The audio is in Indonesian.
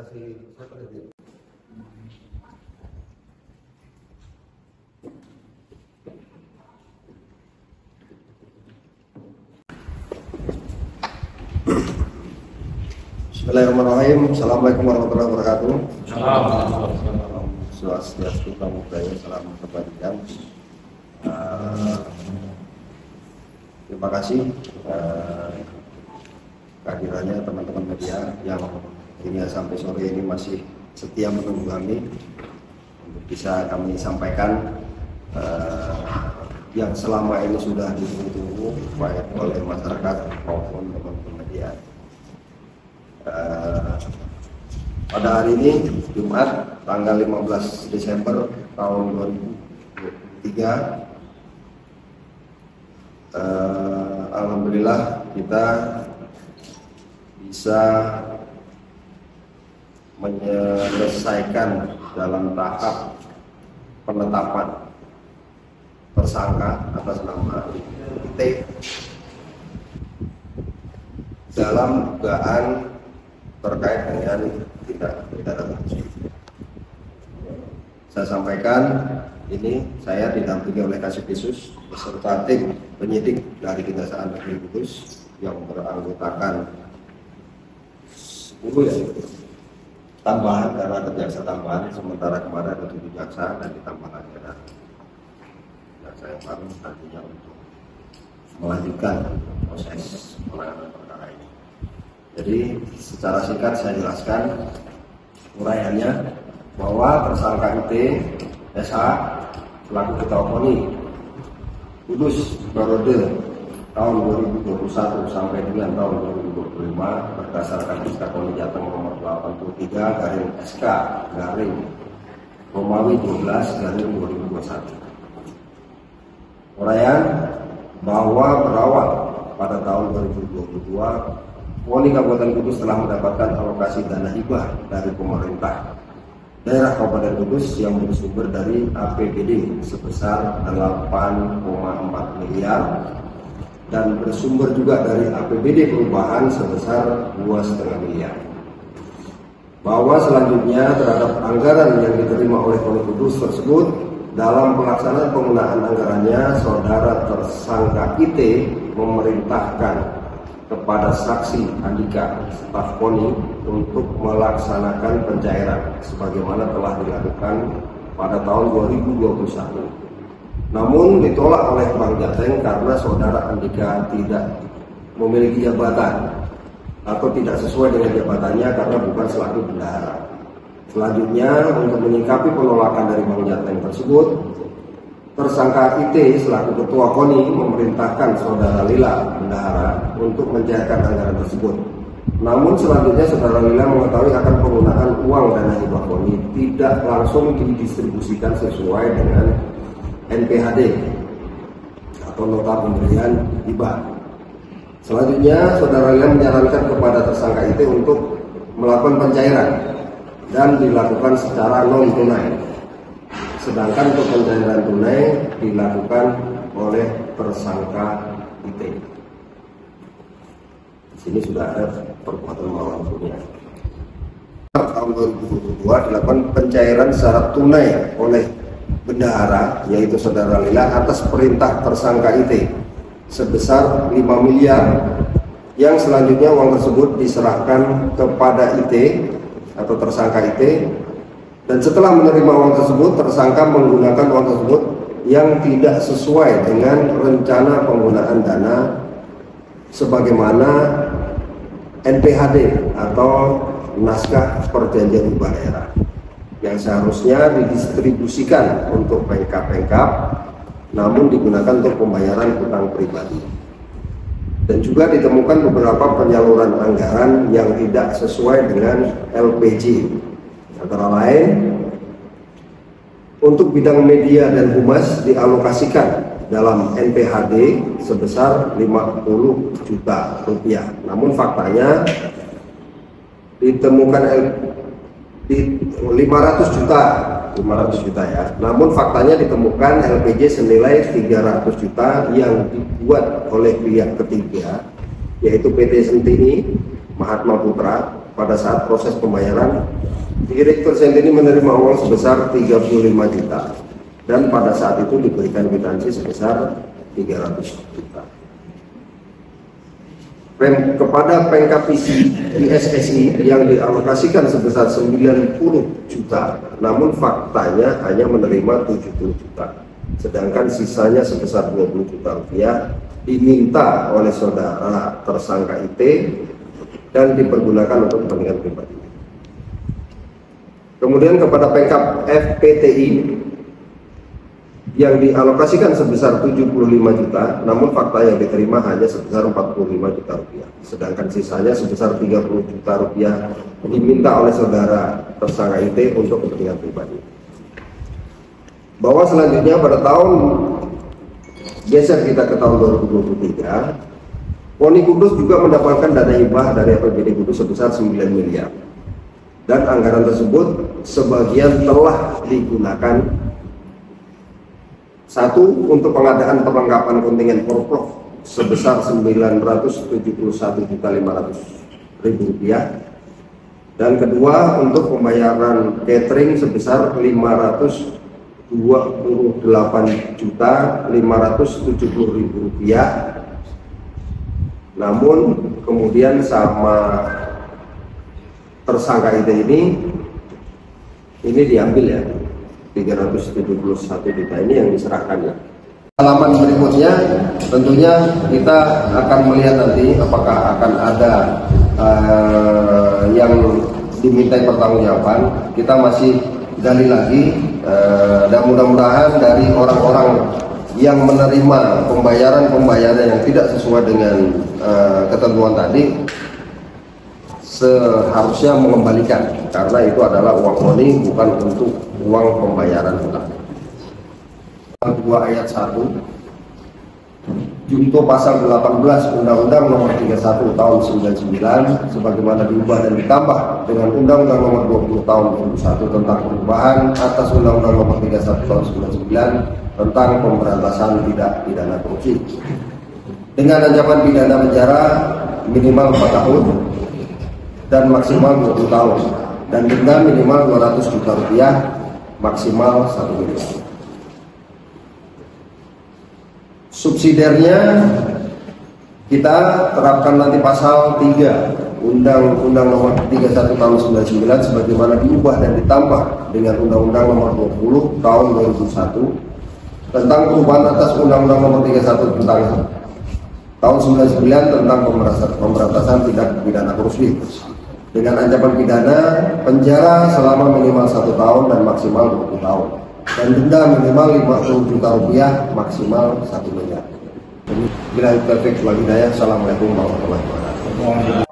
presentasi siapa tadi? Bismillahirrahmanirrahim. Assalamualaikum warahmatullahi wabarakatuh. Salam swastiastu, namo buddhaya, salam kebajikan. Terima kasih kehadirannya teman-teman media yang hingga sampai sore ini masih setia menunggu kami untuk bisa kami sampaikan yang selama ini sudah ditunggu baik oleh masyarakat maupun teman-teman media. Pada hari ini Jumat tanggal 15 Desember tahun 2023, alhamdulillah kita bisa menyelesaikan dalam tahap penetapan tersangka atas nama IT dalam dugaan terkait dengan tindak pidana korupsi. Saya sampaikan ini saya didampingi oleh Kasubdisus beserta tim penyidik dari Kejaksaan Negeri Kudus yang beranggotakan 10 ya, tambahan karena ada jaksa tambahan, sementara kemarin ada 7 jaksa dan ditambah lagi ada jaksa yang baru nantinya untuk melanjutkan proses penanganan perkara ini. Jadi secara singkat saya jelaskan uraiannya bahwa tersangka IT SA selaku Ketua KONI Kudus periode tahun 2021 sampai dengan tahun 2025 berdasarkan SK KONI Jateng nomor 83/Romawi 12/2021. Uraian bahwa berawal pada tahun 2022 KONI Kabupaten Kudus telah mendapatkan alokasi dana hibah dari pemerintah daerah Kabupaten Kudus yang bersumber dari APBD sebesar 8,4 miliar dan bersumber juga dari APBD perubahan sebesar 2,5 miliar. Bahwa selanjutnya terhadap anggaran yang diterima oleh KONI Kudus tersebut dalam pelaksanaan penggunaan anggarannya, saudara tersangka IT memerintahkan kepada saksi Andika staf KONI untuk melaksanakan pencairan sebagaimana telah dilakukan pada tahun 2021. Namun ditolak oleh Bank Jateng karena saudara Andika tidak memiliki jabatan atau tidak sesuai dengan jabatannya karena bukan selaku bendahara. Selanjutnya, untuk menyikapi penolakan dari Bank Jateng tersebut, tersangka IT selaku Ketua KONI memerintahkan saudara Lila bendahara untuk mencairkan anggaran tersebut. Namun selanjutnya saudara Lila mengetahui akan penggunaan uang dana hibah KONI tidak langsung didistribusikan sesuai dengan NPHD atau nota pemberian hibah. Selanjutnya saudara Lila menyarankan kepada tersangka IT untuk melakukan pencairan dan dilakukan secara non tunai. Sedangkan untuk pencairan tunai dilakukan oleh tersangka IT. Di sini sudah ada perbuatan melawan hukumnya. Tahun 2022 dilakukan pencairan secara tunai oleh bendahara yaitu saudara Lila atas perintah tersangka IT sebesar 5 miliar yang selanjutnya uang tersebut diserahkan kepada IT atau tersangka IT. Dan setelah menerima uang tersebut, tersangka menggunakan uang tersebut yang tidak sesuai dengan rencana penggunaan dana sebagaimana NPHD atau naskah perjanjian hibah daerah yang seharusnya didistribusikan untuk pengkap-pengkap namun digunakan untuk pembayaran hutang pribadi. Dan juga ditemukan beberapa penyaluran anggaran yang tidak sesuai dengan LPJ. Antara lain, untuk bidang media dan humas dialokasikan dalam NPHD sebesar 50 juta rupiah. Namun faktanya ditemukan 500 juta ya. Namun faktanya ditemukan LPJ senilai 300 juta yang dibuat oleh pihak ketiga yaitu PT Sentini Mahatma Putra pada saat proses pembayaran, Direktur Sentini menerima uang sebesar 35 juta dan pada saat itu diberikan kwitansi sebesar 300 juta. Kepada Pemkap PSSI yang dialokasikan sebesar 90 juta, namun faktanya hanya menerima 70 juta, sedangkan sisanya sebesar 20 juta rupiah diminta oleh saudara tersangka IT dan dipergunakan untuk kepentingan pribadi. Kemudian kepada Pemkap FPTI yang dialokasikan sebesar 75 juta, namun fakta yang diterima hanya sebesar 45 juta rupiah, sedangkan sisanya sebesar 30 juta rupiah diminta oleh saudara tersangka IT untuk kepentingan pribadi. Bahwa selanjutnya pada tahun geser kita ke tahun 2023, Poni Kudus juga mendapatkan dana hibah dari APBD Kudus sebesar 9 miliar, dan anggaran tersebut sebagian telah digunakan: satu, untuk pengadaan perlengkapan kontingen Porprov sebesar 971.500.000 rupiah, dan kedua, untuk pembayaran catering sebesar 528.570.000 rupiah. Namun kemudian sama tersangka ini diambil ya, 371 juta ini yang diserahkan ya. Halaman berikutnya tentunya kita akan melihat nanti apakah akan ada yang dimintai pertanggungjawaban. Kita masih gali lagi dan mudah-mudahan dari orang-orang yang menerima pembayaran yang tidak sesuai dengan ketentuan tadi seharusnya mengembalikan, karena itu adalah uang Poni, bukan untuk uang pembayaran hutang. 2 ayat 1 junto pasal 18 Undang-Undang Nomor 31 Tahun 99 sebagaimana diubah dan ditambah dengan Undang-Undang Nomor 20 Tahun 2001 tentang perubahan atas Undang-Undang Nomor 31 Tahun 99 tentang pemberantasan tindak pidana korupsi, dengan ancaman pidana penjara minimal 4 tahun dan maksimal 20 tahun, dan denda minimal 200 juta rupiah, maksimal 1 miliar. Subsidiarnya kita terapkan nanti pasal 3 Undang-Undang Nomor 31 Tahun 99 sebagaimana diubah dan ditambah dengan Undang-Undang Nomor 20 Tahun 2001 tentang perubahan atas Undang-Undang Nomor 31 tentang Tahun 99 tentang pemberantasan tindak pidana korupsi, dengan ancaman pidana penjara selama minimal 1 tahun dan maksimal 20 tahun, dan denda minimal 50 juta rupiah, maksimal 1 miliar. Bila perfect, Assalamualaikum warahmatullahi wabarakatuh.